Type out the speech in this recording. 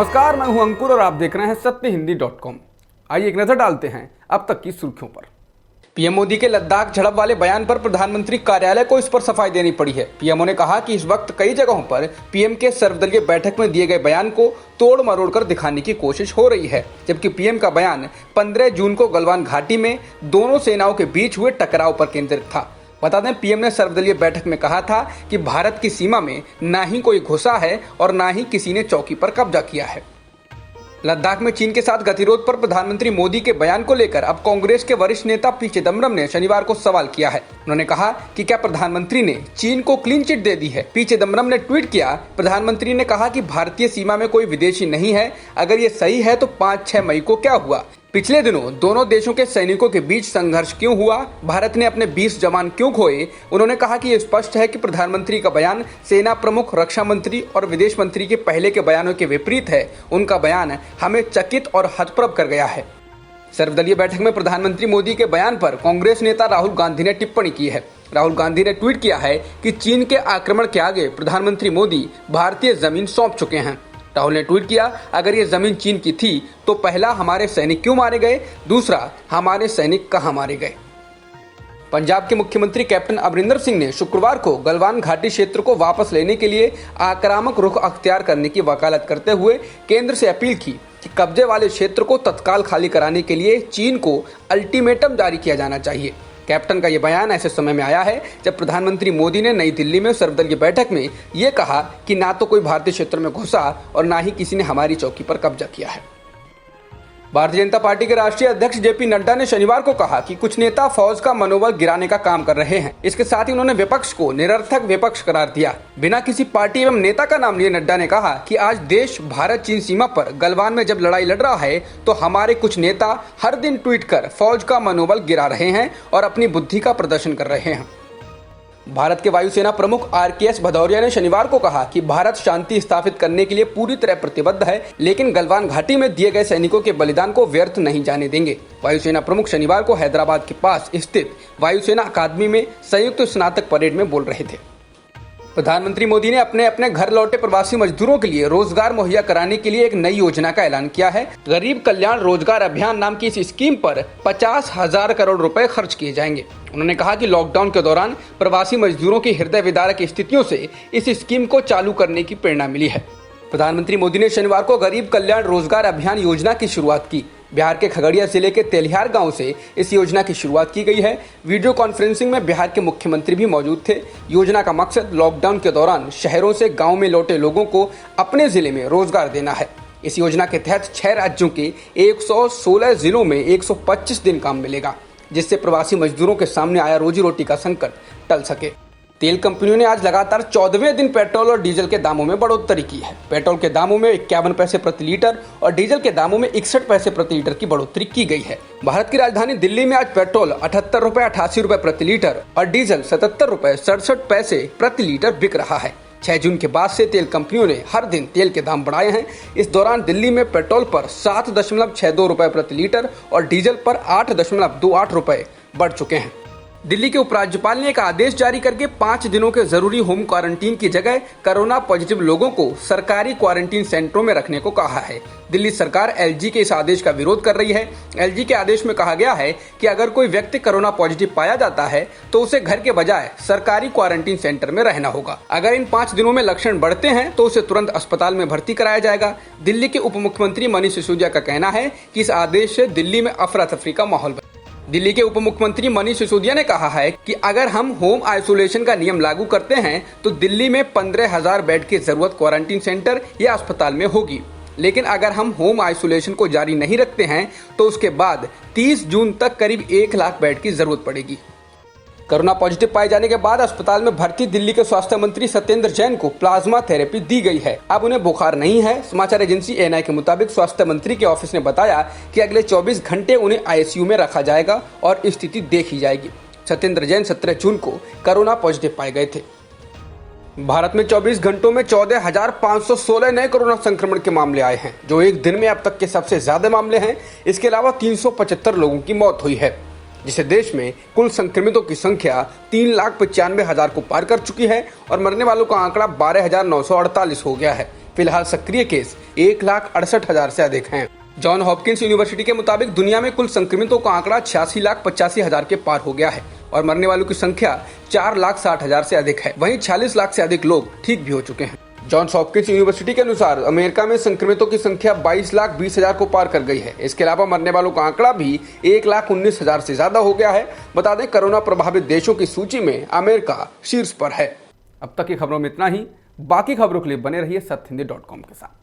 नमस्कार, मैं हूं अंकुर और आप देख रहे हैं सत्यहिंदी.com। आइए एक नजर डालते हैं अब तक की सुर्खियों पर। पीएम मोदी के लद्दाख झड़प वाले बयान पर प्रधानमंत्री कार्यालय को इस पर सफाई देनी पड़ी है। पीएमओ ने कहा कि इस वक्त कई जगहों पर पीएम के सर्वदलीय बैठक में दिए गए बयान को तोड़ मरोड़ कर दिखाने की कोशिश हो रही है, जबकि पीएम का बयान 15 जून को गलवान घाटी में दोनों सेनाओं के बीच हुए टकराव पर केंद्रित था। बता दें, पीएम ने सर्वदलीय बैठक में कहा था कि भारत की सीमा में ना ही कोई घुसा है और ना ही किसी ने चौकी पर कब्जा किया है। लद्दाख में चीन के साथ गतिरोध पर प्रधानमंत्री मोदी के बयान को लेकर अब कांग्रेस के वरिष्ठ नेता पी चिदम्बरम ने शनिवार को सवाल किया है। उन्होंने कहा कि क्या प्रधानमंत्री ने चीन को क्लीन चिट दे दी है। पी चिदम्बरम ने ट्वीट किया, प्रधानमंत्री ने कहा कि भारतीय सीमा में कोई विदेशी नहीं है। अगर ये सही है तो 5-6 मई को क्या हुआ? पिछले दिनों दोनों देशों के सैनिकों के बीच संघर्ष क्यों हुआ? भारत ने अपने 20 जवान क्यों खोए? उन्होंने कहा कि ये स्पष्ट है कि प्रधानमंत्री का बयान सेना प्रमुख, रक्षा मंत्री और विदेश मंत्री के पहले के बयानों के विपरीत है। उनका बयान हमें चकित और हतप्रभ कर गया है। सर्वदलीय बैठक में प्रधानमंत्री मोदी के बयान पर कांग्रेस नेता राहुल गांधी ने टिप्पणी की है। राहुल गांधी ने ट्वीट किया है कि चीन के आक्रमण के आगे प्रधानमंत्री मोदी भारतीय जमीन सौंप चुके हैं। राहुल ने ट्वीट किया, अगर ये जमीन चीन की थी तो पहला, हमारे सैनिक क्यों मारे गए? दूसरा, हमारे सैनिक कहां मारे गए? पंजाब के मुख्यमंत्री कैप्टन अमरिंदर सिंह ने शुक्रवार को गलवान घाटी क्षेत्र को वापस लेने के लिए आक्रामक रुख अख्तियार करने की वकालत करते हुए केंद्र से अपील की कि कब्जे वाले क्षेत्र को तत्काल खाली कराने के लिए चीन को अल्टीमेटम जारी किया जाना चाहिए। कैप्टन का ये बयान ऐसे समय में आया है जब प्रधानमंत्री मोदी ने नई दिल्ली में सर्वदलीय बैठक में ये कहा कि ना तो कोई भारतीय क्षेत्र में घुसा और ना ही किसी ने हमारी चौकी पर कब्जा किया है। भारतीय जनता पार्टी के राष्ट्रीय अध्यक्ष जेपी नड्डा ने शनिवार को कहा कि कुछ नेता फौज का मनोबल गिराने का काम कर रहे हैं। इसके साथ ही उन्होंने विपक्ष को निरर्थक विपक्ष करार दिया। बिना किसी पार्टी एवं नेता का नाम लिए नड्डा ने कहा कि आज देश भारत चीन सीमा पर गलवान में जब लड़ाई लड़ रहा है तो हमारे कुछ नेता हर दिन ट्वीट कर फौज का मनोबल गिरा रहे हैं और अपनी बुद्धि का प्रदर्शन कर रहे हैं। भारत के वायुसेना प्रमुख RKS भदौरिया ने शनिवार को कहा कि भारत शांति स्थापित करने के लिए पूरी तरह प्रतिबद्ध है, लेकिन गलवान घाटी में दिए गए सैनिकों के बलिदान को व्यर्थ नहीं जाने देंगे। वायुसेना प्रमुख शनिवार को हैदराबाद के पास स्थित वायुसेना अकादमी में संयुक्त स्नातक परेड में बोल रहे थे। प्रधानमंत्री मोदी ने अपने अपने घर लौटे प्रवासी मजदूरों के लिए रोजगार मुहैया कराने के लिए एक नई योजना का ऐलान किया है। गरीब कल्याण रोजगार अभियान नाम की इस स्कीम पर 50,000 करोड़ रुपए खर्च किए जाएंगे। उन्होंने कहा कि लॉकडाउन के दौरान प्रवासी मजदूरों की हृदय विदारक स्थितियों से इस स्कीम को चालू करने की प्रेरणा मिली है। प्रधानमंत्री मोदी ने शनिवार को गरीब कल्याण रोजगार अभियान योजना की शुरुआत की। बिहार के खगड़िया जिले के तेलिहार गांव से इस योजना की शुरुआत की गई है। वीडियो कॉन्फ्रेंसिंग में बिहार के मुख्यमंत्री भी मौजूद थे। योजना का मकसद लॉकडाउन के दौरान शहरों से गांव में लौटे लोगों को अपने जिले में रोजगार देना है। इस योजना के तहत 6 राज्यों के 116 जिलों में 125 दिन काम मिलेगा, जिससे प्रवासी मजदूरों के सामने आया रोजी रोटी का संकट टल सके। तेल कंपनियों ने आज लगातार 14वें दिन पेट्रोल और डीजल के दामों में बढ़ोतरी की है। पेट्रोल के दामों में 51 पैसे प्रति लीटर और डीजल के दामों में 61 पैसे प्रति लीटर की बढ़ोतरी की गई है। भारत की राजधानी दिल्ली में आज पेट्रोल 78 रुपए 88 रुपए प्रति लीटर और डीजल 77 रुपए 67 पैसे प्रति लीटर बिक रहा है। 6 जून के बाद से तेल कंपनियों ने हर दिन तेल के दाम बढ़ाए हैं। इस दौरान दिल्ली में पेट्रोल पर 7.62 रुपए प्रति लीटर और डीजल पर 8.28 रुपए बढ़ चुके हैं। दिल्ली के उपराज्यपाल ने एक आदेश जारी करके 5 दिनों के जरूरी होम क्वारंटीन की जगह कोरोना पॉजिटिव लोगों को सरकारी क्वारंटीन सेंटरों में रखने को कहा है। दिल्ली सरकार LG के इस आदेश का विरोध कर रही है। LG के आदेश में कहा गया है कि अगर कोई व्यक्ति कोरोना पॉजिटिव पाया जाता है तो उसे घर के बजाय सरकारी क्वारंटीन सेंटर में रहना होगा। अगर इन 5 दिनों में लक्षण बढ़ते हैं तो उसे तुरंत अस्पताल में भर्ती कराया जाएगा। दिल्ली के उप मुख्यमंत्री मनीष सिसोदिया का कहना है कि इस आदेश से दिल्ली में अफरा तफरी का माहौल। दिल्ली के उप मुख्यमंत्री मनीष सिसोदिया ने कहा है कि अगर हम होम आइसोलेशन का नियम लागू करते हैं तो दिल्ली में 15,000 बेड की जरूरत क्वारंटीन सेंटर या अस्पताल में होगी, लेकिन अगर हम होम आइसोलेशन को जारी नहीं रखते हैं तो उसके बाद 30 जून तक करीब 1 लाख बेड की जरूरत पड़ेगी। कोरोना पॉजिटिव पाए जाने के बाद अस्पताल में भर्ती दिल्ली के स्वास्थ्य मंत्री सत्येंद्र जैन को प्लाज्मा थेरेपी दी गई है। अब उन्हें बुखार नहीं है। समाचार एजेंसी ANI के मुताबिक स्वास्थ्य मंत्री के ऑफिस ने बताया कि अगले 24 घंटे उन्हें ICU में रखा जाएगा और स्थिति देखी जाएगी। सत्येंद्र जैन 17 जून को कोरोना पॉजिटिव पाए गए थे। भारत में 24 घंटों में 14,516 नए कोरोना संक्रमण के मामले आए हैं, जो एक दिन में अब तक के सबसे ज्यादा मामले हैं। इसके अलावा 375 लोगों की मौत हुई है, जिससे देश में कुल संक्रमितों की संख्या 3,95,000 को पार कर चुकी है और मरने वालों का आंकड़ा 12,948 हो गया है। फिलहाल सक्रिय केस 1,68,000 से अधिक हैं। जॉन हॉपकिंस यूनिवर्सिटी के मुताबिक दुनिया में कुल संक्रमितों का आंकड़ा 86,85,000 के पार हो गया है और मरने वालों की संख्या 4,60,000 से अधिक है। वहीं 46 लाख से अधिक लोग ठीक भी हो चुके हैं। जॉन्स हॉपकिंस यूनिवर्सिटी के अनुसार अमेरिका में संक्रमितों की संख्या 22,20,000 को पार कर गई है। इसके अलावा मरने वालों का आंकड़ा भी 1,19,000 से ज्यादा हो गया है। बता दें, कोरोना प्रभावित देशों की सूची में अमेरिका शीर्ष पर है। अब तक की खबरों में इतना ही। बाकी खबरों के लिए बने रहिए सत्यहिंदी.com के साथ।